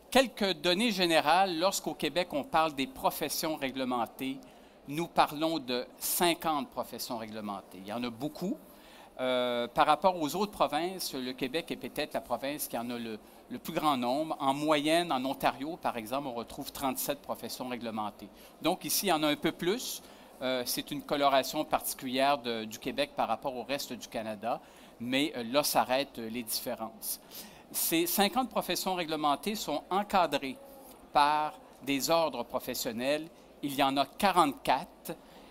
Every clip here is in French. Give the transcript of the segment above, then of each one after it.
Quelques données générales, lorsqu'au Québec on parle des professions réglementées, nous parlons de 50 professions réglementées. Il y en a beaucoup. Par rapport aux autres provinces, le Québec est peut-être la province qui en a le plus grand nombre. En moyenne, en Ontario, par exemple, on retrouve 37 professions réglementées. Donc ici, il y en a un peu plus. C'est une coloration particulière du Québec par rapport au reste du Canada, mais là s'arrêtent les différences. Ces 50 professions réglementées sont encadrées par des ordres professionnels. Il y en a 44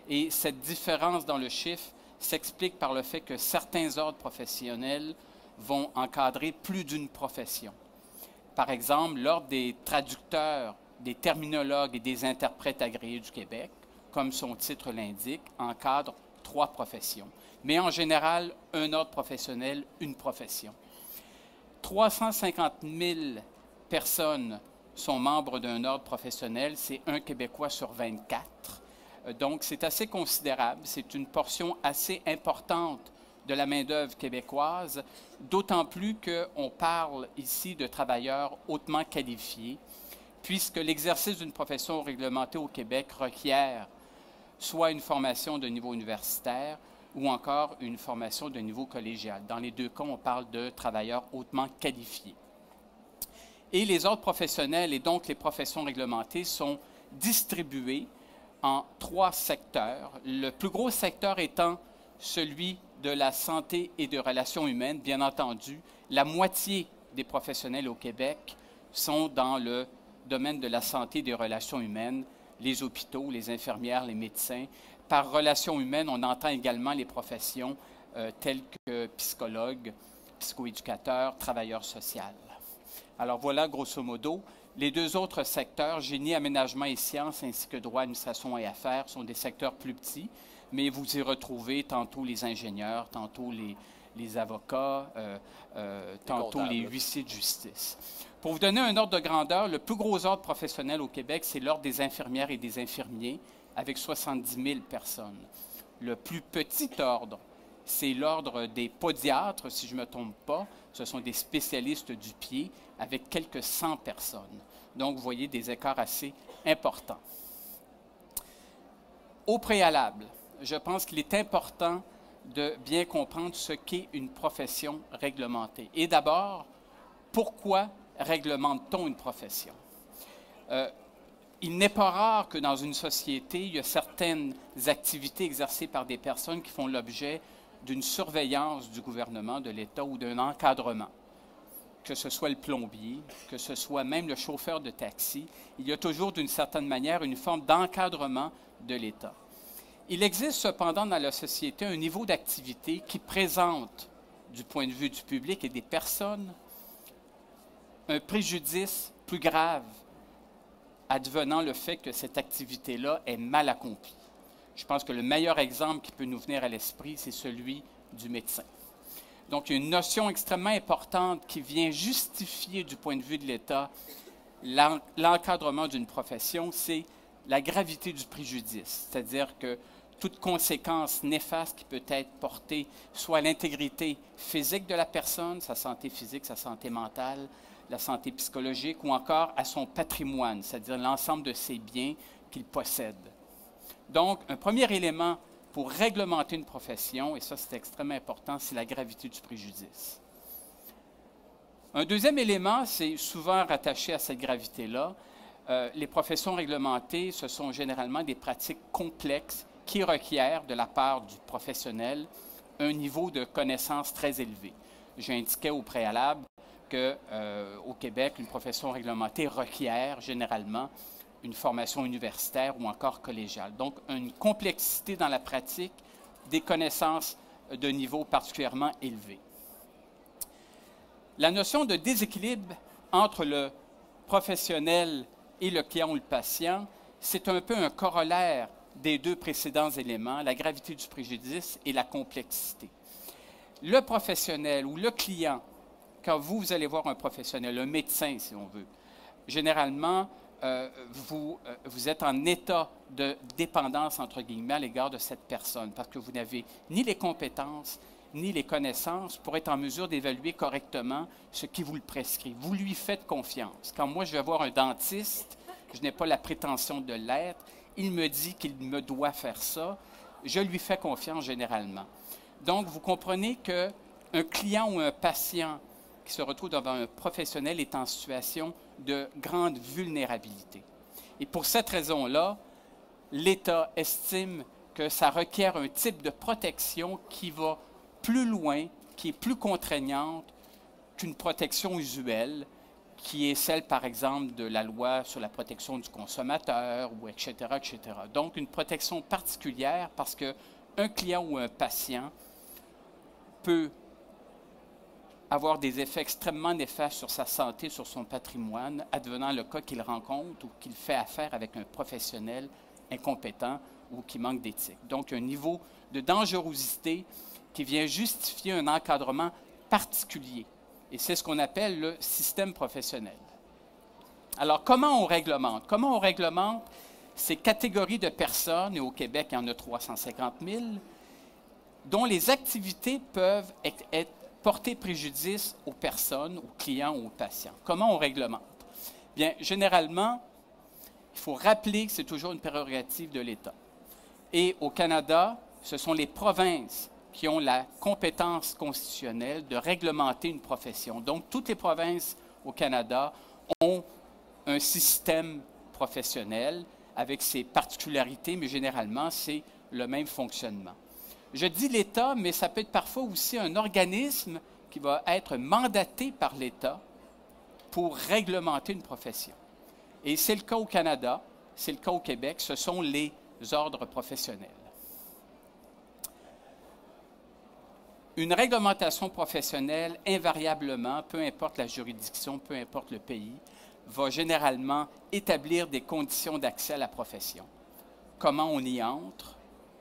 et cette différence dans le chiffre s'explique par le fait que certains ordres professionnels vont encadrer plus d'une profession. Par exemple, l'Ordre des traducteurs, des terminologues et des interprètes agréés du Québec, comme son titre l'indique, encadre 3 professions. Mais en général, un ordre professionnel, une profession. 350 000 personnes sont membres d'un ordre professionnel, c'est un Québécois sur 24. Donc, c'est assez considérable. C'est une portion assez importante de la main-d'œuvre québécoise, d'autant plus qu'on parle ici de travailleurs hautement qualifiés, puisque l'exercice d'une profession réglementée au Québec requiert soit une formation de niveau universitaire ou encore une formation de niveau collégial. Dans les deux cas, on parle de travailleurs hautement qualifiés. Et les ordres professionnels et donc les professions réglementées sont distribués en 3 secteurs. Le plus gros secteur étant celui de la santé et des relations humaines. Bien entendu, la moitié des professionnels au Québec sont dans le domaine de la santé et des relations humaines, les hôpitaux, les infirmières, les médecins. Par relations humaines, on entend également les professions telles que psychologues, psychoéducateurs, travailleurs sociaux. Alors voilà, grosso modo, les 2 autres secteurs, génie, aménagement et sciences, ainsi que droit, administration et affaires, sont des secteurs plus petits, mais vous y retrouvez tantôt les ingénieurs, tantôt les avocats, tantôt les huissiers de justice. Pour vous donner un ordre de grandeur, le plus gros ordre professionnel au Québec, c'est l'ordre des infirmières et des infirmiers, avec 70 000 personnes. Le plus petit ordre, c'est l'ordre des podiatres, si je ne me trompe pas. Ce sont des spécialistes du pied avec quelques 100 personnes. Donc, vous voyez des écarts assez importants. Au préalable, je pense qu'il est important de bien comprendre ce qu'est une profession réglementée. Et d'abord, pourquoi réglemente-t-on une profession? Il n'est pas rare que dans une société, il y a certaines activités exercées par des personnes qui font l'objet d'une surveillance du gouvernement, de l'État ou d'un encadrement. Que ce soit le plombier, que ce soit même le chauffeur de taxi, il y a toujours d'une certaine manière une forme d'encadrement de l'État. Il existe cependant dans la société un niveau d'activité qui présente, du point de vue du public et des personnes, un préjudice plus grave advenant le fait que cette activité-là est mal accomplie. Je pense que le meilleur exemple qui peut nous venir à l'esprit, c'est celui du médecin. Donc, il y a une notion extrêmement importante qui vient justifier, du point de vue de l'État, l'encadrement d'une profession, c'est la gravité du préjudice. C'est-à-dire que toute conséquence néfaste qui peut être portée, soit à l'intégrité physique de la personne, sa santé physique, sa santé mentale, la santé psychologique, ou encore à son patrimoine, c'est-à-dire l'ensemble de ses biens qu'il possède. Donc, un premier élément pour réglementer une profession, et ça c'est extrêmement important, c'est la gravité du préjudice. Un deuxième élément, c'est souvent rattaché à cette gravité-là. Les professions réglementées, ce sont généralement des pratiques complexes qui requièrent de la part du professionnel un niveau de connaissance très élevé. J'indiquais au préalable qu'au Québec, une profession réglementée requiert généralement une formation universitaire ou encore collégiale. Donc, une complexité dans la pratique, des connaissances de niveau particulièrement élevé. La notion de déséquilibre entre le professionnel et le client ou le patient, c'est un peu un corollaire des 2 précédents éléments, la gravité du préjudice et la complexité. Le professionnel ou le client, quand vous allez voir un professionnel, un médecin si on veut, généralement, vous êtes en état de dépendance, entre guillemets, à l'égard de cette personne, parce que vous n'avez ni les compétences, ni les connaissances pour être en mesure d'évaluer correctement ce qui vous le prescrit. Vous lui faites confiance. Quand moi, je vais voir un dentiste, je n'ai pas la prétention de l'être, il me dit qu'il me doit faire ça, je lui fais confiance généralement. Donc, vous comprenez qu'un client ou un patient qui se retrouve devant un professionnel est en situation de grande vulnérabilité. Et pour cette raison-là, l'État estime que ça requiert un type de protection qui va plus loin, qui est plus contraignante qu'une protection usuelle, qui est celle, par exemple, de la loi sur la protection du consommateur, ou etc., etc. Donc, une protection particulière parce qu'un client ou un patient peut avoir des effets extrêmement néfastes sur sa santé, sur son patrimoine, advenant le cas qu'il rencontre ou qu'il fait affaire avec un professionnel incompétent ou qui manque d'éthique. Donc, un niveau de dangerosité qui vient justifier un encadrement particulier. Et c'est ce qu'on appelle le système professionnel. Alors, comment on réglemente? Comment on réglemente ces catégories de personnes, et au Québec, il y en a 350 000, dont les activités peuvent porter préjudice aux personnes, aux clients ou aux patients? Comment on réglemente? Bien, généralement, il faut rappeler que c'est toujours une prérogative de l'État. Et au Canada, ce sont les provinces qui ont la compétence constitutionnelle de réglementer une profession. Donc, toutes les provinces au Canada ont un système professionnel avec ses particularités, mais généralement, c'est le même fonctionnement. Je dis l'État, mais ça peut être parfois aussi un organisme qui va être mandaté par l'État pour réglementer une profession. Et c'est le cas au Canada, c'est le cas au Québec, ce sont les ordres professionnels. Une réglementation professionnelle, invariablement, peu importe la juridiction, peu importe le pays, va généralement établir des conditions d'accès à la profession. Comment on y entre,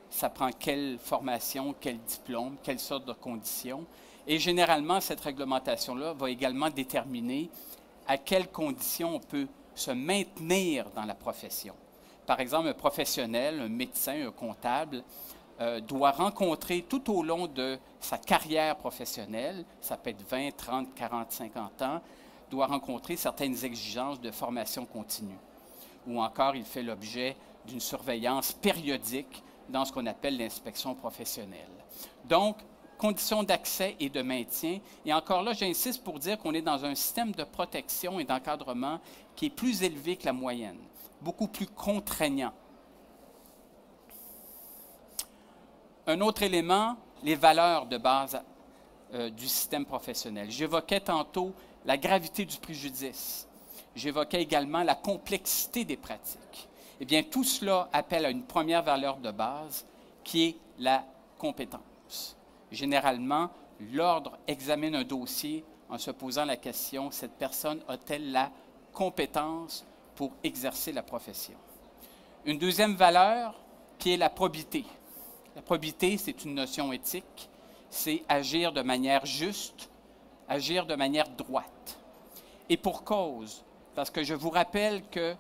ça prend quelle formation, quel diplôme, quelles sortes de conditions. Et généralement, cette réglementation-là va également déterminer à quelles conditions on peut se maintenir dans la profession. Par exemple, un professionnel, un médecin, un comptable, doit rencontrer tout au long de sa carrière professionnelle, ça peut être 20, 30, 40, 50 ans, doit rencontrer certaines exigences de formation continue. Ou encore, il fait l'objet d'une surveillance périodique dans ce qu'on appelle l'inspection professionnelle. Donc, conditions d'accès et de maintien. Et encore là, j'insiste pour dire qu'on est dans un système de protection et d'encadrement qui est plus élevé que la moyenne, beaucoup plus contraignant. Un autre élément, les valeurs de base du système professionnel. J'évoquais tantôt la gravité du préjudice. J'évoquais également la complexité des pratiques. Eh bien, tout cela appelle à une première valeur de base qui est la compétence. Généralement, l'ordre examine un dossier en se posant la question, cette personne a-t-elle la compétence pour exercer la profession? Une deuxième valeur qui est la probité. La probité, c'est une notion éthique, c'est agir de manière juste, agir de manière droite. Et pour cause, parce que je vous rappelle qu'un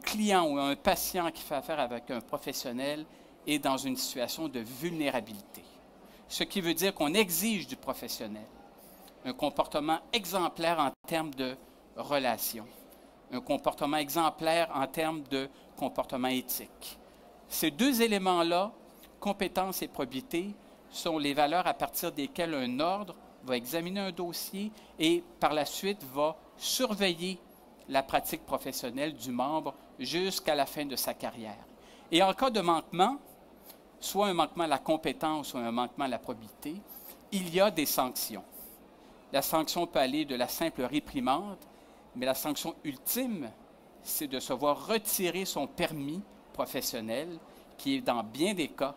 client ou un patient qui fait affaire avec un professionnel est dans une situation de vulnérabilité. Ce qui veut dire qu'on exige du professionnel un comportement exemplaire en termes de relations, un comportement exemplaire en termes de comportement éthique. Ces deux éléments-là, compétence et probité, sont les valeurs à partir desquelles un ordre va examiner un dossier et par la suite va surveiller la pratique professionnelle du membre jusqu'à la fin de sa carrière. Et en cas de manquement, soit un manquement à la compétence ou un manquement à la probité, il y a des sanctions. La sanction peut aller de la simple réprimande, mais la sanction ultime, c'est de se voir retirer son permis professionnel, qui est dans bien des cas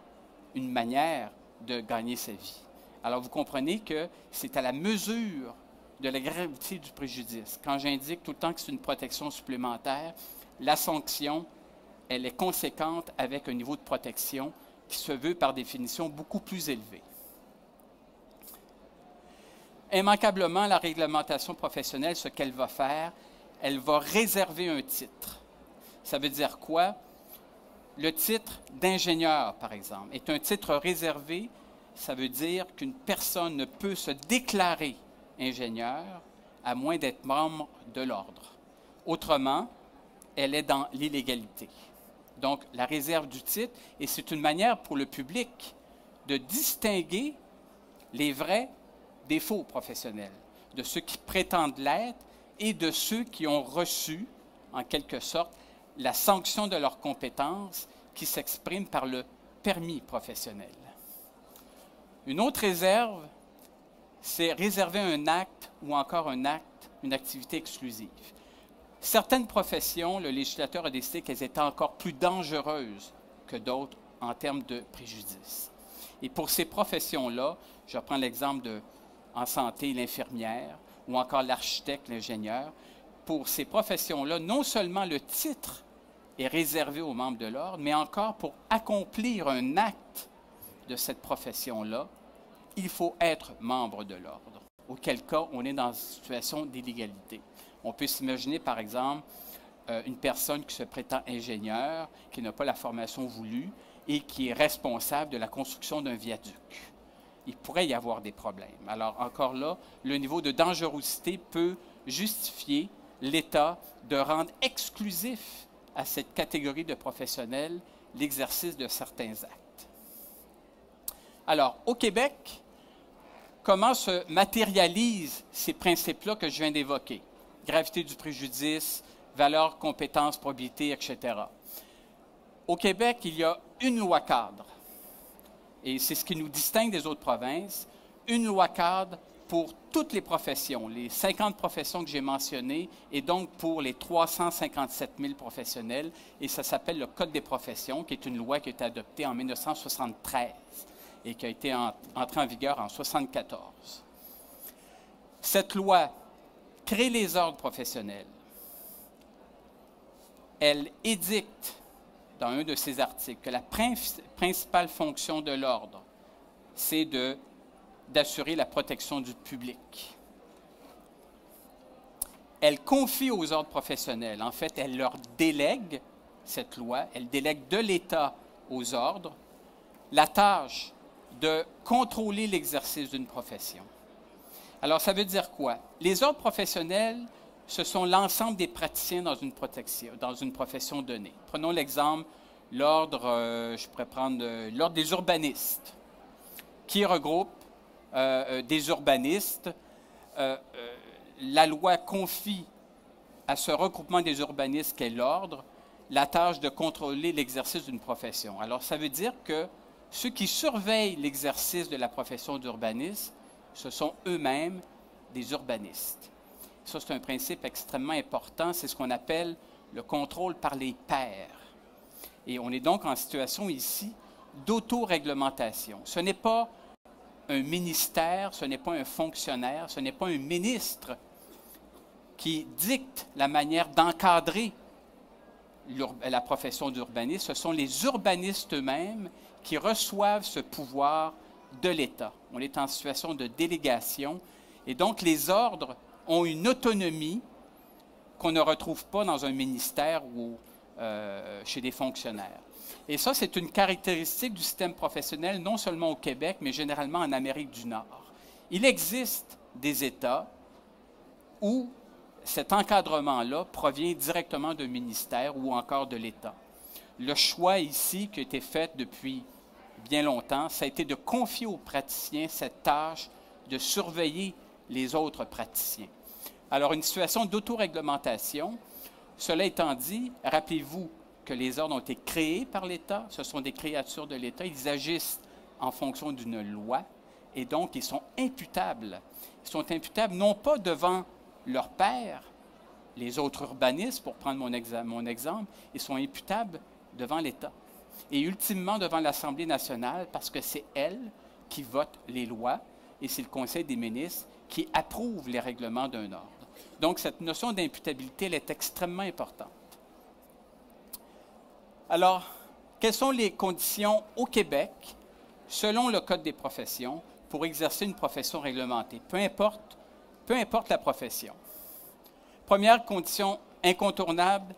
une manière de gagner sa vie. Alors, vous comprenez que c'est à la mesure de la gravité du préjudice. Quand j'indique tout le temps que c'est une protection supplémentaire, la sanction, elle est conséquente avec un niveau de protection qui se veut par définition beaucoup plus élevé. Immanquablement, la réglementation professionnelle, ce qu'elle va faire, elle va réserver un titre. Ça veut dire quoi? Le titre d'ingénieur, par exemple, est un titre réservé ça veut dire qu'une personne ne peut se déclarer ingénieur à moins d'être membre de l'ordre. Autrement, elle est dans l'illégalité. Donc, la réserve du titre, et c'est une manière pour le public de distinguer les vrais des faux professionnels, de ceux qui prétendent l'être et de ceux qui ont reçu, en quelque sorte, la sanction de leurs compétences qui s'exprime par le permis professionnel. Une autre réserve, c'est réserver un acte ou encore un acte, une activité exclusive. Certaines professions, le législateur a décidé qu'elles étaient encore plus dangereuses que d'autres en termes de préjudice. Et pour ces professions-là, je prends l'exemple en santé, l'infirmière, ou encore l'architecte, l'ingénieur. Pour ces professions-là, non seulement le titre est réservé aux membres de l'ordre, mais encore pour accomplir un acte de cette profession-là, il faut être membre de l'ordre, auquel cas on est dans une situation d'illégalité. On peut s'imaginer, par exemple, une personne qui se prétend ingénieur, qui n'a pas la formation voulue et qui est responsable de la construction d'un viaduc. Il pourrait y avoir des problèmes. Alors, encore là, le niveau de dangerosité peut justifier l'État de rendre exclusif à cette catégorie de professionnels l'exercice de certains actes. Alors, au Québec, comment se matérialisent ces principes-là que je viens d'évoquer? Gravité du préjudice, valeur, compétence, probité, etc. Au Québec, il y a une loi cadre, et c'est ce qui nous distingue des autres provinces, une loi cadre pour toutes les professions, les 50 professions que j'ai mentionnées, et donc pour les 357 000 professionnels, et ça s'appelle le Code des professions, qui est une loi qui a été adoptée en 1973 et qui a été entrée en vigueur en 1974. Cette loi crée les ordres professionnels. Elle édicte, dans un de ses articles, que la principale fonction de l'ordre, c'est d'assurer la protection du public. Elle confie aux ordres professionnels, en fait, elle leur délègue, cette loi, elle délègue de l'État aux ordres la tâche de contrôler l'exercice d'une profession. Alors, ça veut dire quoi? Les ordres professionnels, ce sont l'ensemble des praticiens dans une profession donnée. Prenons l'exemple, je pourrais prendre l'ordre des urbanistes, qui regroupe des urbanistes. La loi confie à ce regroupement des urbanistes qu'est l'ordre la tâche de contrôler l'exercice d'une profession. Alors, ça veut dire que ceux qui surveillent l'exercice de la profession d'urbaniste, ce sont eux-mêmes des urbanistes. Ça, c'est un principe extrêmement important. C'est ce qu'on appelle le contrôle par les pairs. Et on est donc en situation ici d'autoréglementation. Ce n'est pas un ministère, ce n'est pas un fonctionnaire, ce n'est pas un ministre qui dicte la manière d'encadrer la profession d'urbaniste. Ce sont les urbanistes eux-mêmes qui reçoivent ce pouvoir de l'État. On est en situation de délégation et donc les ordres ont une autonomie qu'on ne retrouve pas dans un ministère ou chez des fonctionnaires. Et ça, c'est une caractéristique du système professionnel, non seulement au Québec, mais généralement en Amérique du Nord. Il existe des États où cet encadrement-là provient directement d'un ministère ou encore de l'État. Le choix ici qui a été fait depuis bien longtemps, ça a été de confier aux praticiens cette tâche de surveiller les autres praticiens. Alors, une situation d'autoréglementation, cela étant dit, rappelez-vous que les ordres ont été créés par l'État, ce sont des créatures de l'État, ils agissent en fonction d'une loi, et donc ils sont imputables. Ils sont imputables non pas devant leurs pairs, les autres urbanistes, pour prendre mon exemple, ils sont imputables devant l'État. Et ultimement devant l'Assemblée nationale, parce que c'est elle qui vote les lois, et c'est le Conseil des ministres qui approuve les règlements d'un ordre. Donc, cette notion d'imputabilité, elle est extrêmement importante. Alors, quelles sont les conditions au Québec, selon le Code des professions, pour exercer une profession réglementée, peu importe la profession? Première condition incontournable,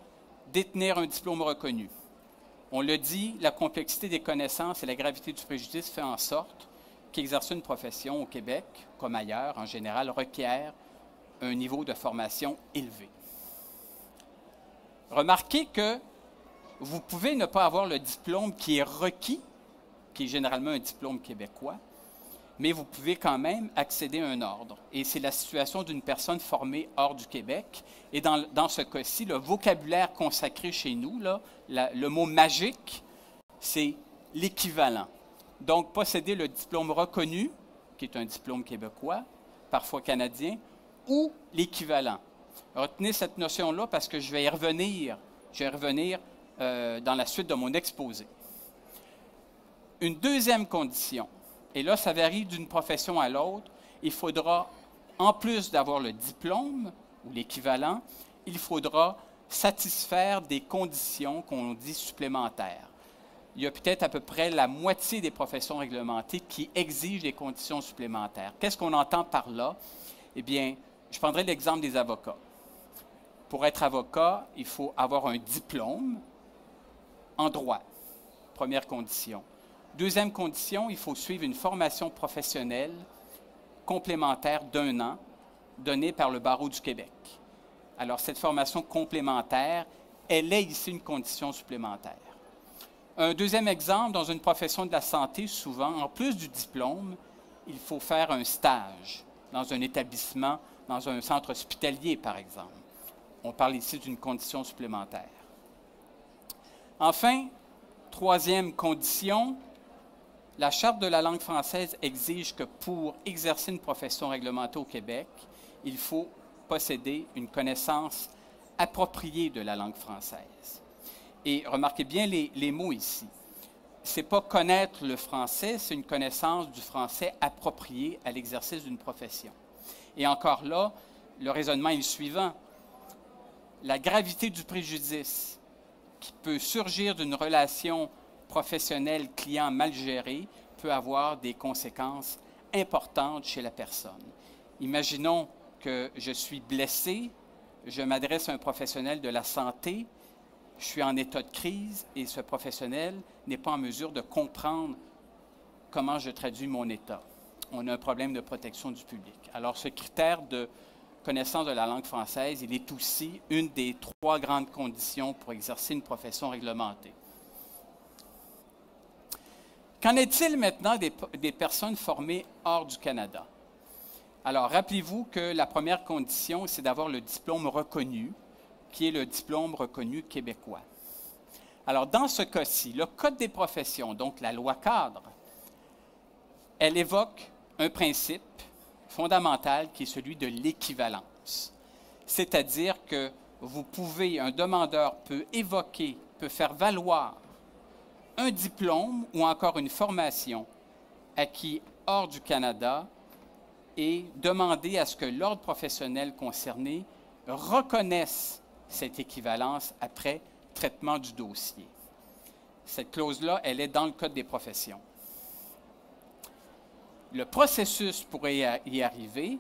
détenir un diplôme reconnu. On le dit, la complexité des connaissances et la gravité du préjudice fait en sorte qu'exercer une profession au Québec, comme ailleurs en général, requiert un niveau de formation élevé. Remarquez que vous pouvez ne pas avoir le diplôme qui est requis, qui est généralement un diplôme québécois, mais vous pouvez quand même accéder à un ordre. Et c'est la situation d'une personne formée hors du Québec. Et dans ce cas-ci, le vocabulaire consacré chez nous, là, le mot magique, c'est l'équivalent. Donc, posséder le diplôme reconnu, qui est un diplôme québécois, parfois canadien, ou l'équivalent. Retenez cette notion-là parce que je vais y revenir. Je vais y revenir dans la suite de mon exposé. Une deuxième condition, et là, ça varie d'une profession à l'autre, il faudra, en plus d'avoir le diplôme ou l'équivalent, il faudra satisfaire des conditions qu'on dit supplémentaires. Il y a peut-être à peu près la moitié des professions réglementées qui exigent des conditions supplémentaires. Qu'est-ce qu'on entend par là? Eh bien, je prendrai l'exemple des avocats. Pour être avocat, il faut avoir un diplôme en droit, première condition. Deuxième condition, il faut suivre une formation professionnelle complémentaire d'1 an donnée par le Barreau du Québec. Alors, cette formation complémentaire, elle est ici une condition supplémentaire. Un deuxième exemple, dans une profession de la santé, souvent, en plus du diplôme, il faut faire un stage dans un établissement, dans un centre hospitalier, par exemple. On parle ici d'une condition supplémentaire. Enfin, troisième condition, la Charte de la langue française exige que pour exercer une profession réglementée au Québec, il faut posséder une connaissance appropriée de la langue française. Et remarquez bien les mots ici. Ce n'est pas connaître le français, c'est une connaissance du français appropriée à l'exercice d'une profession. Et encore là, le raisonnement est le suivant. La gravité du préjudice qui peut surgir d'une relation professionnelle client mal gérée peut avoir des conséquences importantes chez la personne. Imaginons que je suis blessé, je m'adresse à un professionnel de la santé, je suis en état de crise et ce professionnel n'est pas en mesure de comprendre comment je traduis mon état. On a un problème de protection du public. Alors, ce critère de connaissance de la langue française, il est aussi une des 3 grandes conditions pour exercer une profession réglementée. Qu'en est-il maintenant des personnes formées hors du Canada? Alors, rappelez-vous que la première condition, c'est d'avoir le diplôme reconnu, qui est le diplôme reconnu québécois. Alors, dans ce cas-ci, le Code des professions, donc la loi cadre, elle évoque un principe fondamental qui est celui de l'équivalence. C'est-à-dire que un demandeur peut évoquer, peut faire valoir un diplôme ou encore une formation acquis hors du Canada et demander à ce que l'ordre professionnel concerné reconnaisse cette équivalence après traitement du dossier. Cette clause-là, elle est dans le Code des professions. Le processus pour y arriver,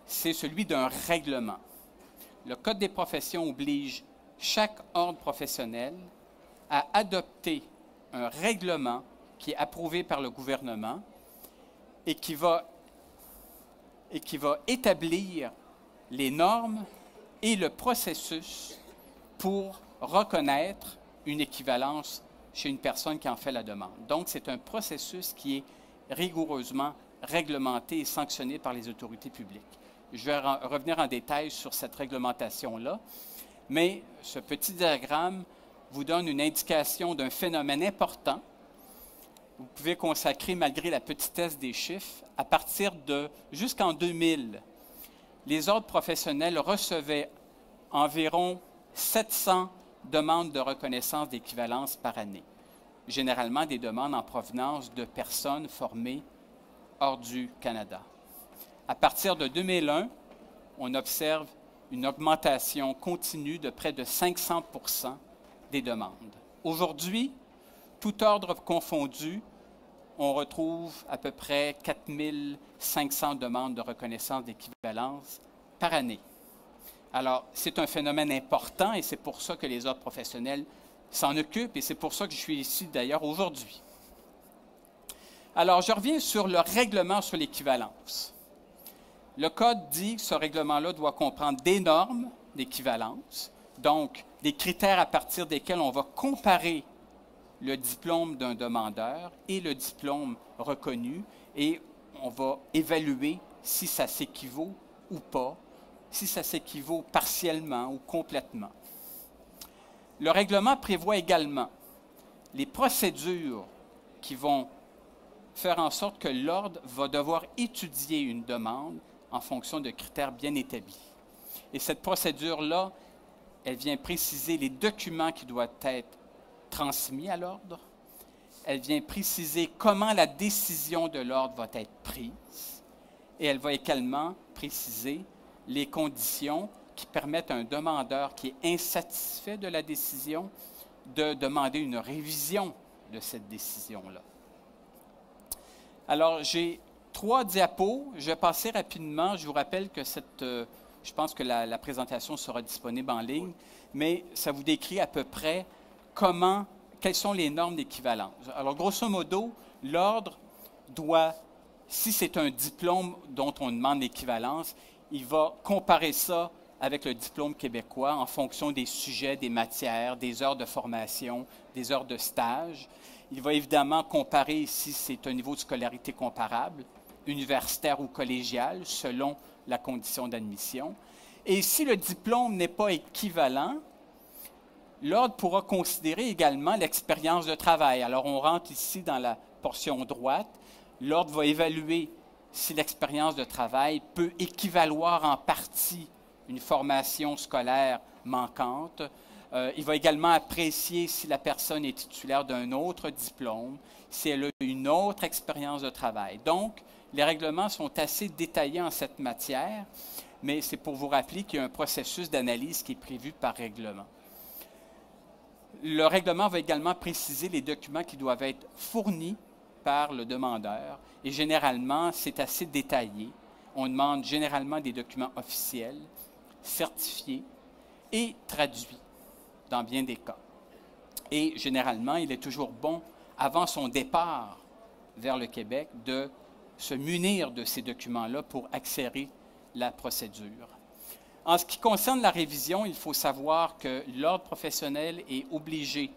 c'est celui d'un règlement. Le Code des professions oblige chaque ordre professionnel à adopter un règlement qui est approuvé par le gouvernement et qui va établir les normes et le processus pour reconnaître une équivalence chez une personne qui en fait la demande. Donc, c'est un processus qui est rigoureusement réglementé et sanctionné par les autorités publiques. Je vais revenir en détail sur cette réglementation-là, mais ce petit diagramme vous donne une indication d'un phénomène important. Vous pouvez consacrer, malgré la petitesse des chiffres, à partir de jusqu'en 2000, les ordres professionnels recevaient environ 700 demandes de reconnaissance d'équivalence par année, généralement des demandes en provenance de personnes formées hors du Canada. À partir de 2001, on observe une augmentation continue de près de 500 % des demandes. Aujourd'hui, tout ordre confondu, on retrouve à peu près 4 500 demandes de reconnaissance d'équivalence par année. Alors, c'est un phénomène important et c'est pour ça que les ordres professionnels s'en occupent et c'est pour ça que je suis ici d'ailleurs aujourd'hui. Alors, je reviens sur le règlement sur l'équivalence. Le Code dit que ce règlement-là doit comprendre des normes d'équivalence, donc des critères à partir desquels on va comparer le diplôme d'un demandeur et le diplôme reconnu, et on va évaluer si ça s'équivaut ou pas, si ça s'équivaut partiellement ou complètement. Le règlement prévoit également les procédures qui vont faire en sorte que l'Ordre va devoir étudier une demande en fonction de critères bien établis. Et cette procédure-là, elle vient préciser les documents qui doivent être transmis à l'Ordre. Elle vient préciser comment la décision de l'Ordre va être prise. Et elle va également préciser les conditions qui permettent à un demandeur qui est insatisfait de la décision de demander une révision de cette décision-là. Alors, j'ai 3 diapos. Je vais passer rapidement. Je vous rappelle que je pense que la présentation sera disponible en ligne, mais ça vous décrit à peu près quelles sont les normes d'équivalence. Alors, grosso modo, l'Ordre doit, si c'est un diplôme dont on demande l'équivalence, il va comparer ça avec le diplôme québécois en fonction des sujets, des matières, des heures de formation, des heures de stage. Il va évidemment comparer si c'est un niveau de scolarité comparable, universitaire ou collégial, selon la condition d'admission. Et si le diplôme n'est pas équivalent, l'Ordre pourra considérer également l'expérience de travail. Alors, on rentre ici dans la portion droite. L'Ordre va évaluer si l'expérience de travail peut équivaloir en partie une formation scolaire manquante. Il va également apprécier si la personne est titulaire d'un autre diplôme, si elle a une autre expérience de travail. Donc, les règlements sont assez détaillés en cette matière, mais c'est pour vous rappeler qu'il y a un processus d'analyse qui est prévu par règlement. Le règlement va également préciser les documents qui doivent être fournis par le demandeur, et généralement, c'est assez détaillé. On demande généralement des documents officiels, certifiés et traduits dans bien des cas. Et généralement, il est toujours bon, avant son départ vers le Québec, de se munir de ces documents-là pour accélérer la procédure. En ce qui concerne la révision, il faut savoir que l'Ordre professionnel est obligé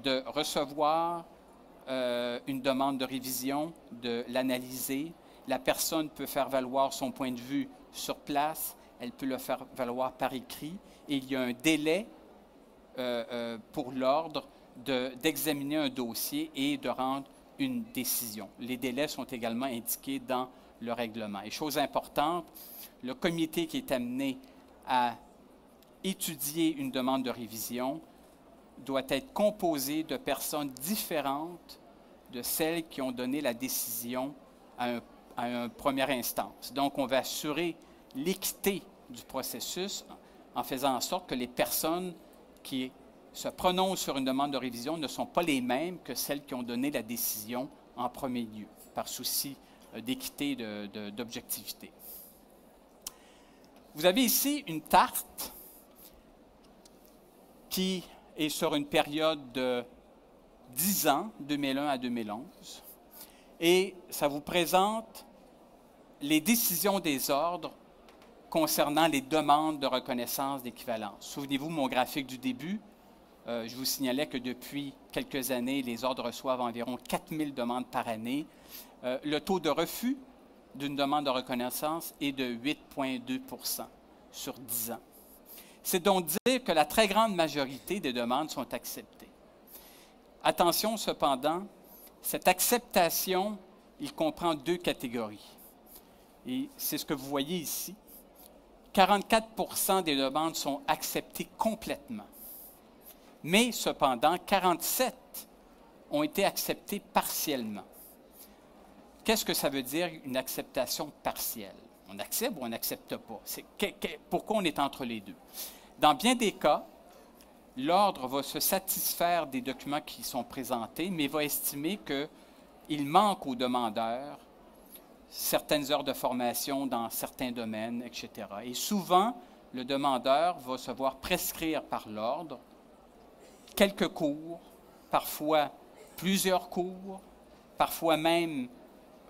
de recevoir une demande de révision, de l'analyser. La personne peut faire valoir son point de vue sur place, elle peut le faire valoir par écrit, et il y a un délai pour l'Ordre d'examiner un dossier et de rendre une décision. Les délais sont également indiqués dans le règlement. Et chose importante, le comité qui est amené à étudier une demande de révision doit être composé de personnes différentes de celles qui ont donné la décision à une première instance. Donc, on va assurer l'équité du processus en faisant en sorte que les personnes qui se prononcent sur une demande de révision ne sont pas les mêmes que celles qui ont donné la décision en premier lieu, par souci d'équité et d'objectivité. Vous avez ici une tarte qui est sur une période de 10 ans, 2001 à 2011, et ça vous présente les décisions des ordres concernant les demandes de reconnaissance d'équivalence. Souvenez-vous, mon graphique du début, je vous signalais que depuis quelques années, les ordres reçoivent environ 4000 demandes par année. Le taux de refus d'une demande de reconnaissance est de 8,2 % sur 10 ans. C'est donc dire que la très grande majorité des demandes sont acceptées. Attention cependant, cette acceptation, il comprend 2 catégories. Et c'est ce que vous voyez ici. 44 % des demandes sont acceptées complètement. Mais cependant, 47 ont été acceptées partiellement. Qu'est-ce que ça veut dire, une acceptation partielle? On accepte ou on n'accepte pas? Pourquoi on est entre les deux? Dans bien des cas, l'ordre va se satisfaire des documents qui sont présentés, mais va estimer qu'il manque aux demandeurs certaines heures de formation dans certains domaines, etc. Et souvent, le demandeur va se voir prescrire par l'ordre quelques cours, parfois plusieurs cours, parfois même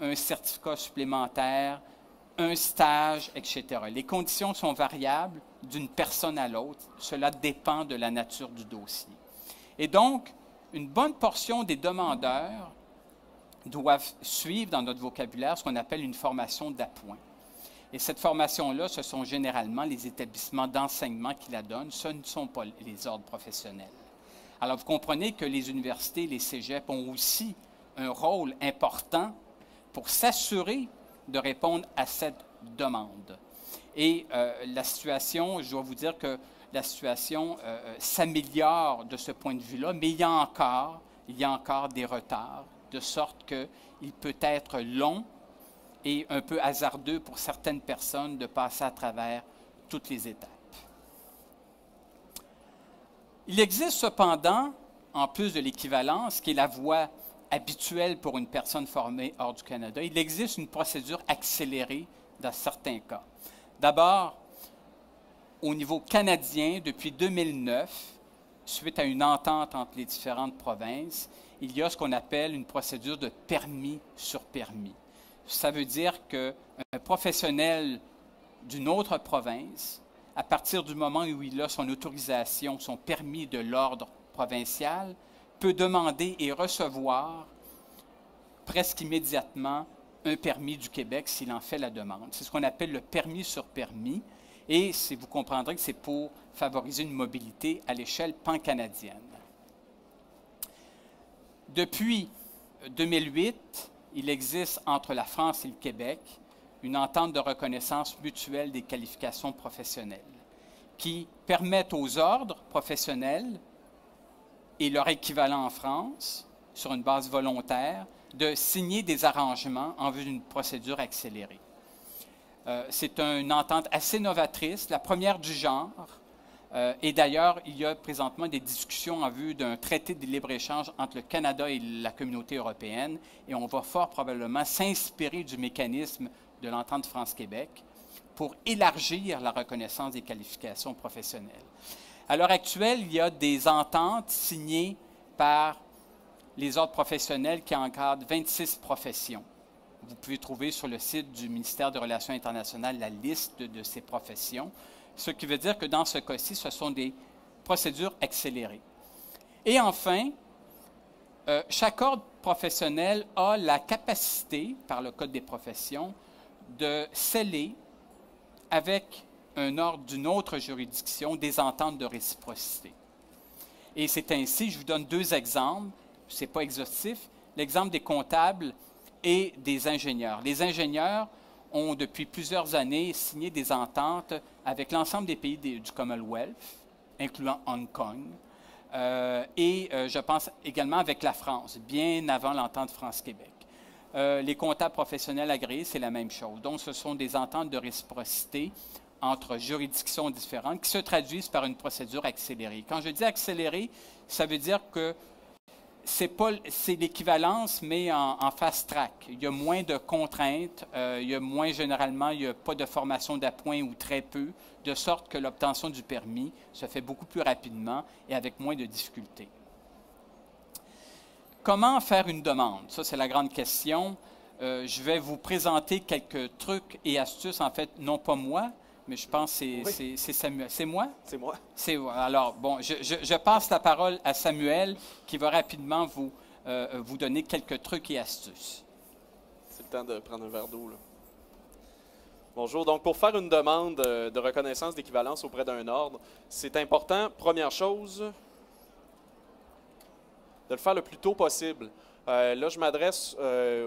un certificat supplémentaire, un stage, etc. Les conditions sont variables d'une personne à l'autre. Cela dépend de la nature du dossier. Et donc, une bonne portion des demandeurs doivent suivre dans notre vocabulaire ce qu'on appelle une formation d'appoint. Et cette formation-là, ce sont généralement les établissements d'enseignement qui la donnent, ce ne sont pas les ordres professionnels. Alors, vous comprenez que les universités, les cégeps ont aussi un rôle important pour s'assurer de répondre à cette demande. Et la situation, je dois vous dire que la situation s'améliore de ce point de vue-là, mais il y a encore des retards, de sorte qu'il peut être long et un peu hasardeux pour certaines personnes de passer à travers toutes les étapes. Il existe cependant, en plus de l'équivalence, qui est la voie habituelle pour une personne formée hors du Canada, il existe une procédure accélérée dans certains cas. D'abord, au niveau canadien, depuis 2009, suite à une entente entre les différentes provinces, il y a ce qu'on appelle une procédure de permis sur permis. Ça veut dire qu'un professionnel d'une autre province, à partir du moment où il a son autorisation, son permis de l'ordre provincial, peut demander et recevoir presque immédiatement un permis du Québec s'il en fait la demande. C'est ce qu'on appelle le permis sur permis et vous comprendrez que c'est pour favoriser une mobilité à l'échelle pan-canadienne. Depuis 2008, il existe entre la France et le Québec une entente de reconnaissance mutuelle des qualifications professionnelles qui permettent aux ordres professionnels et leur équivalent en France, sur une base volontaire, de signer des arrangements en vue d'une procédure accélérée. C'est une entente assez novatrice, la première du genre, et d'ailleurs, il y a présentement des discussions en vue d'un traité de libre-échange entre le Canada et la communauté européenne, et on va fort probablement s'inspirer du mécanisme de l'entente France-Québec pour élargir la reconnaissance des qualifications professionnelles. À l'heure actuelle, il y a des ententes signées par les ordres professionnels qui encadrent 26 professions. Vous pouvez trouver sur le site du ministère des Relations internationales la liste de ces professions, ce qui veut dire que dans ce cas-ci, ce sont des procédures accélérées. Et enfin, chaque ordre professionnel a la capacité, par le Code des professions, de sceller avec un ordre d'une autre juridiction des ententes de réciprocité. Et c'est ainsi, je vous donne deux exemples, ce n'est pas exhaustif, l'exemple des comptables et des ingénieurs. Les ingénieurs ont depuis plusieurs années signé des ententes avec l'ensemble des pays du Commonwealth, incluant Hong Kong, et je pense également avec la France, bien avant l'entente France-Québec. Les comptables professionnels agréés, c'est la même chose. Donc, ce sont des ententes de réciprocité entre juridictions différentes qui se traduisent par une procédure accélérée. Quand je dis accélérée, ça veut dire que c'est l'équivalence, mais en fast track. Il y a moins de contraintes, il y a moins généralement, il n'y a pas de formation d'appoint ou très peu, de sorte que l'obtention du permis se fait beaucoup plus rapidement et avec moins de difficultés. Comment faire une demande? Ça, c'est la grande question. Je vais vous présenter quelques trucs et astuces, en fait, non pas moi, mais je pense que c'est Samuel. C'est moi? C'est moi. Alors, bon, je passe la parole à Samuel qui va rapidement vous donner quelques trucs et astuces. C'est le temps de prendre un verre d'eau, là. Bonjour. Donc, pour faire une demande de reconnaissance d'équivalence auprès d'un ordre, c'est important, première chose, de le faire le plus tôt possible. Là, je m'adresse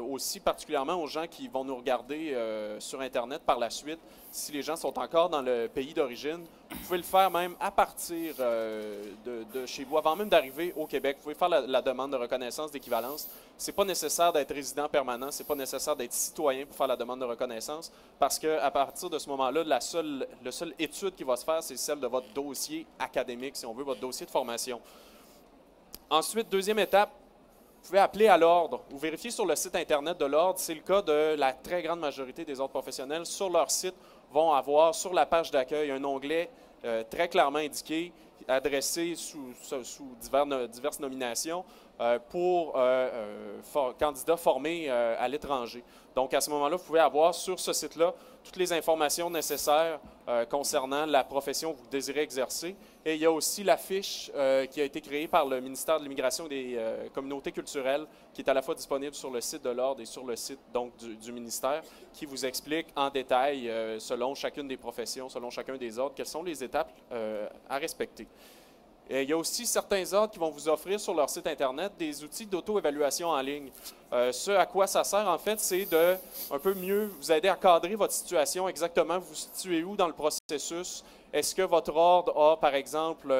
aussi particulièrement aux gens qui vont nous regarder sur Internet par la suite. Si les gens sont encore dans le pays d'origine, vous pouvez le faire même à partir de chez vous, avant même d'arriver au Québec. Vous pouvez faire la demande de reconnaissance d'équivalence. Ce n'est pas nécessaire d'être résident permanent, ce n'est pas nécessaire d'être citoyen pour faire la demande de reconnaissance, parce qu'à partir de ce moment-là, la seule étude qui va se faire, c'est celle de votre dossier académique, si on veut, votre dossier de formation. Ensuite, deuxième étape, vous pouvez appeler à l'ordre ou vérifier sur le site Internet de l'ordre. C'est le cas de la très grande majorité des ordres professionnels. Sur leur site, vont avoir sur la page d'accueil un onglet très clairement indiqué adressés sous diverses nominations pour candidats formés à l'étranger. Donc, à ce moment-là, vous pouvez avoir sur ce site-là toutes les informations nécessaires concernant la profession que vous désirez exercer. Et il y a aussi la fiche qui a été créée par le ministère de l'Immigration et des communautés culturelles, qui est à la fois disponible sur le site de l'Ordre et sur le site donc, du ministère, qui vous explique en détail, selon chacune des professions, selon chacun des ordres, quelles sont les étapes à respecter. Et il y a aussi certains ordres qui vont vous offrir sur leur site Internet des outils d'auto-évaluation en ligne. Ce à quoi ça sert, en fait, c'est de un peu mieux vous aider à cadrer votre situation, exactement vous situez où dans le processus. Est-ce que votre ordre a, par exemple,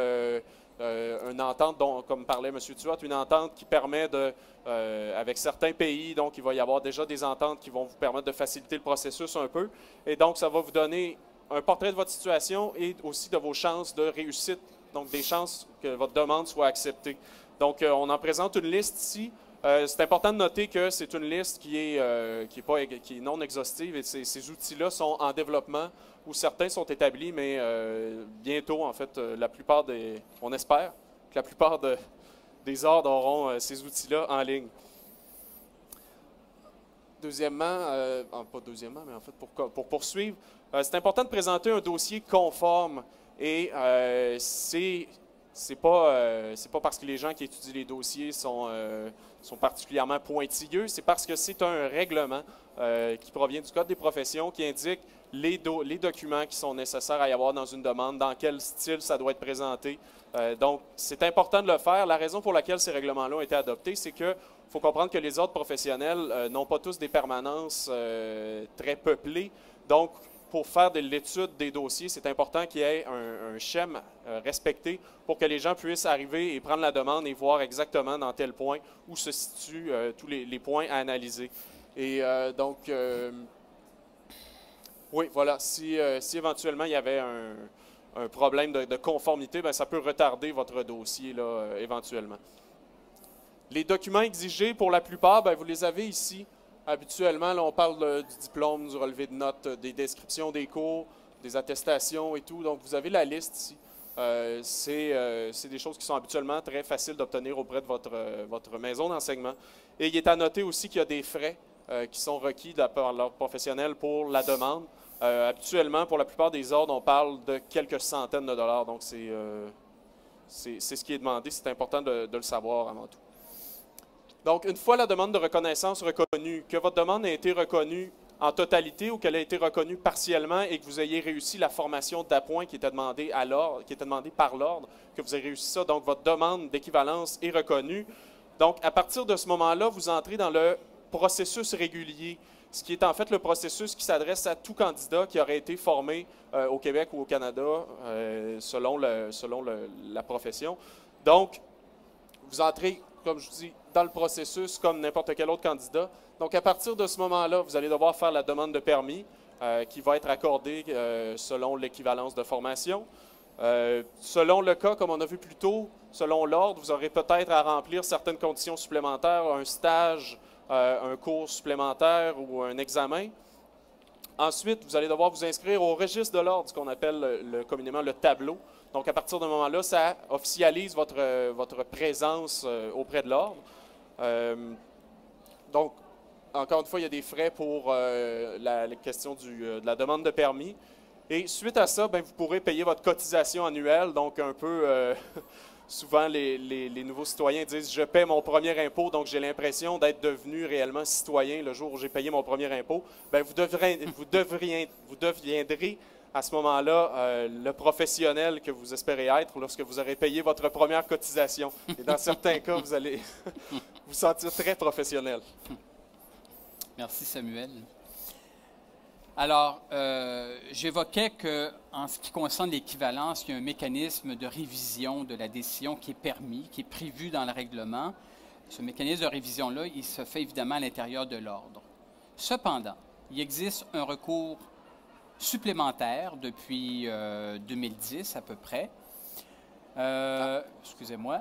une entente, dont, comme parlait M. Tuat, une entente qui permet de, avec certains pays, donc il va y avoir déjà des ententes qui vont vous permettre de faciliter le processus un peu. Et donc, ça va vous donner un portrait de votre situation et aussi de vos chances de réussite, donc des chances que votre demande soit acceptée. Donc, on en présente une liste ici. C'est important de noter que c'est une liste qui est non exhaustive et ces outils-là sont en développement où certains sont établis, mais bientôt, en fait, on espère que la plupart des ordres auront ces outils-là en ligne. Deuxièmement, pas deuxièmement, mais en fait pour poursuivre, c'est important de présenter un dossier conforme et c'est pas parce que les gens qui étudient les dossiers sont particulièrement pointilleux, c'est parce que c'est un règlement qui provient du Code des professions qui indique les documents qui sont nécessaires à y avoir dans une demande, dans quel style ça doit être présenté. Donc, c'est important de le faire. La raison pour laquelle ces règlements-là ont été adoptés, c'est qu'il faut comprendre que les ordres professionnels n'ont pas tous des permanences très peuplées. Donc, pour faire de l'étude des dossiers, c'est important qu'il y ait un schème respecté pour que les gens puissent arriver et prendre la demande et voir exactement dans tel point où se situent tous les points à analyser. Et donc, oui, voilà, si éventuellement il y avait un problème de conformité, bien, ça peut retarder votre dossier là, éventuellement. Les documents exigés, pour la plupart, bien, vous les avez ici. Habituellement, là, on parle du diplôme, du relevé de notes, des descriptions des cours, des attestations et tout. Donc, vous avez la liste ici. C'est des choses qui sont habituellement très faciles d'obtenir auprès de votre maison d'enseignement. Et il est à noter aussi qu'il y a des frais qui sont requis par l'ordre professionnel pour la demande. Habituellement, pour la plupart des ordres, on parle de quelques centaines de dollars. Donc, c'est ce qui est demandé. C'est important de le savoir avant tout. Donc, une fois la demande de reconnaissance reconnue, que votre demande a été reconnue en totalité ou qu'elle a été reconnue partiellement et que vous ayez réussi la formation d'appoint qui était demandée par l'ordre, que vous avez réussi ça, donc votre demande d'équivalence est reconnue. Donc, à partir de ce moment-là, vous entrez dans le processus régulier, ce qui est en fait le processus qui s'adresse à tout candidat qui aurait été formé au Québec ou au Canada selon la profession. Donc, vous entrez, comme je vous dis, dans le processus comme n'importe quel autre candidat. Donc, à partir de ce moment-là, vous allez devoir faire la demande de permis qui va être accordée selon l'équivalence de formation. Selon le cas, comme on a vu plus tôt, selon l'ordre, vous aurez peut-être à remplir certaines conditions supplémentaires, un stage, un cours supplémentaire ou un examen. Ensuite, vous allez devoir vous inscrire au registre de l'ordre, ce qu'on appelle communément le tableau. Donc, à partir de ce moment-là, ça officialise votre présence auprès de l'ordre. Donc, encore une fois, il y a des frais pour la question de la demande de permis. Et suite à ça, bien, vous pourrez payer votre cotisation annuelle. Donc, un peu, souvent, les nouveaux citoyens disent « je paie mon premier impôt », donc j'ai l'impression d'être devenu réellement citoyen le jour où j'ai payé mon premier impôt. Bien, vous deviendrez à ce moment-là le professionnel que vous espérez être lorsque vous aurez payé votre première cotisation. Et dans certains cas, vous allez vous sentir très professionnel. Merci, Samuel. Alors, j'évoquais qu'en ce qui concerne l'équivalence, il y a un mécanisme de révision de la décision qui est permis, qui est prévu dans le règlement. Ce mécanisme de révision-là, il se fait évidemment à l'intérieur de l'ordre. Cependant, il existe un recours supplémentaire depuis 2010 à peu près. Excusez-moi.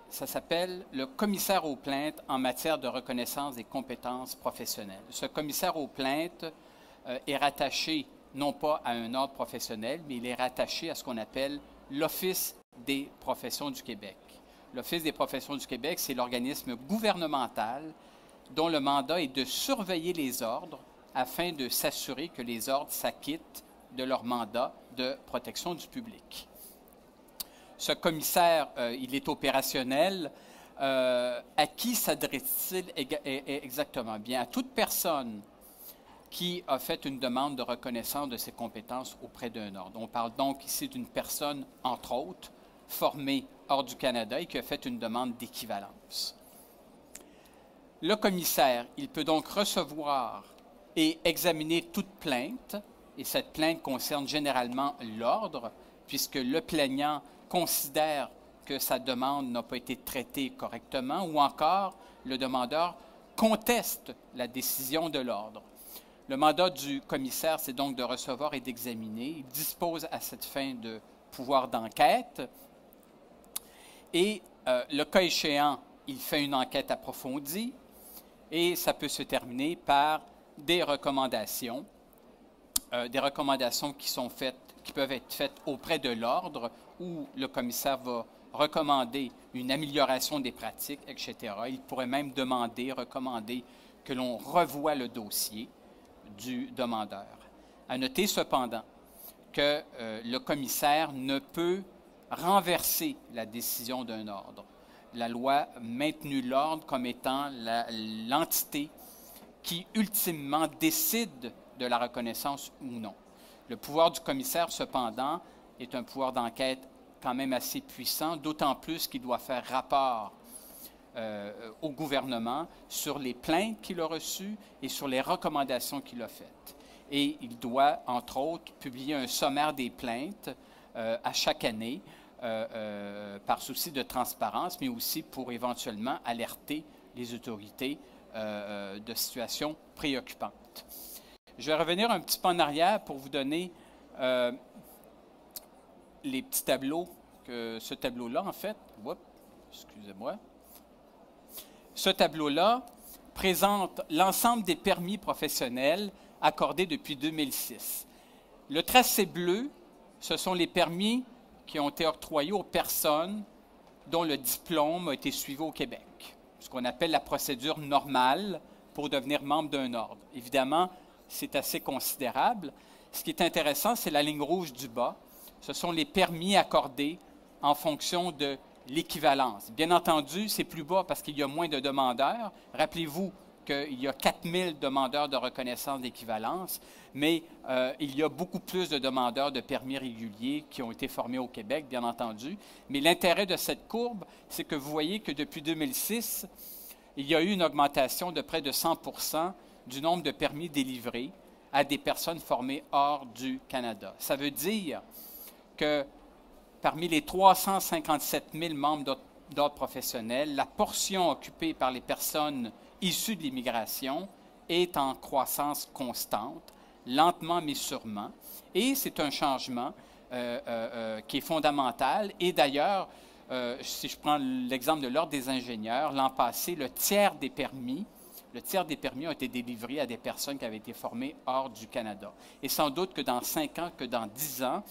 Ça s'appelle le commissaire aux plaintes en matière de reconnaissance des compétences professionnelles. Ce commissaire aux plaintes est rattaché non pas à un ordre professionnel, mais il est rattaché à ce qu'on appelle l'Office des professions du Québec. L'Office des professions du Québec, c'est l'organisme gouvernemental dont le mandat est de surveiller les ordres afin de s'assurer que les ordres s'acquittent de leur mandat de protection du public. Ce commissaire, il est opérationnel. À qui s'adresse-t-il exactement? Bien, à toute personne qui a fait une demande de reconnaissance de ses compétences auprès d'un ordre. On parle donc ici d'une personne, entre autres, formée hors du Canada et qui a fait une demande d'équivalence. Le commissaire, il peut donc recevoir et examiner toute plainte, et cette plainte concerne généralement l'ordre, puisque le plaignant considère que sa demande n'a pas été traitée correctement, ou encore le demandeur conteste la décision de l'ordre. Le mandat du commissaire, c'est donc de recevoir et d'examiner. Il dispose à cette fin de pouvoir d'enquête et le cas échéant, il fait une enquête approfondie et ça peut se terminer par des recommandations qui sont faites, qui peuvent être faites auprès de l'ordre où le commissaire va recommander une amélioration des pratiques, etc. Il pourrait même recommander que l'on revoie le dossier du demandeur. À noter cependant que le commissaire ne peut renverser la décision d'un ordre. La loi a maintenu l'ordre comme étant l'entité qui ultimement décide de la reconnaissance ou non. Le pouvoir du commissaire, cependant, est un pouvoir d'enquête quand même assez puissant, d'autant plus qu'il doit faire rapport au gouvernement sur les plaintes qu'il a reçues et sur les recommandations qu'il a faites. Et il doit, entre autres, publier un sommaire des plaintes à chaque année par souci de transparence, mais aussi pour éventuellement alerter les autorités de situations préoccupantes. Je vais revenir un petit peu en arrière pour vous donner les petits tableaux, ce tableau-là, en fait. Excusez-moi. Ce tableau-là présente l'ensemble des permis professionnels accordés depuis 2006. Le tracé bleu, ce sont les permis qui ont été octroyés aux personnes dont le diplôme a été suivi au Québec, ce qu'on appelle la procédure normale pour devenir membre d'un ordre. Évidemment, c'est assez considérable. Ce qui est intéressant, c'est la ligne rouge du bas. Ce sont les permis accordés en fonction de l'équivalence. Bien entendu, c'est plus bas parce qu'il y a moins de demandeurs. Rappelez-vous qu'il y a 4000 demandeurs de reconnaissance d'équivalence, mais il y a beaucoup plus de demandeurs de permis réguliers qui ont été formés au Québec, bien entendu. Mais l'intérêt de cette courbe, c'est que vous voyez que depuis 2006, il y a eu une augmentation de près de 100% du nombre de permis délivrés à des personnes formées hors du Canada. Ça veut dire que parmi les 357 000 membres d'ordre professionnel, la portion occupée par les personnes issues de l'immigration est en croissance constante, lentement mais sûrement. Et c'est un changement qui est fondamental. Et d'ailleurs, si je prends l'exemple de l'Ordre des ingénieurs, l'an passé, le tiers des permis ont été délivrés à des personnes qui avaient été formées hors du Canada. Et sans doute que dans 5 ans, que dans 10 ans,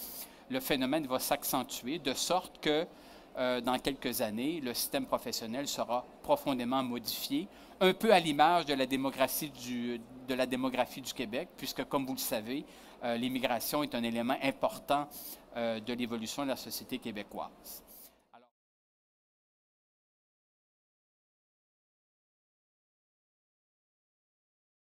le phénomène va s'accentuer, de sorte que dans quelques années, le système professionnel sera profondément modifié, un peu à l'image de la démographie du Québec, puisque, comme vous le savez, l'immigration est un élément important de l'évolution de la société québécoise.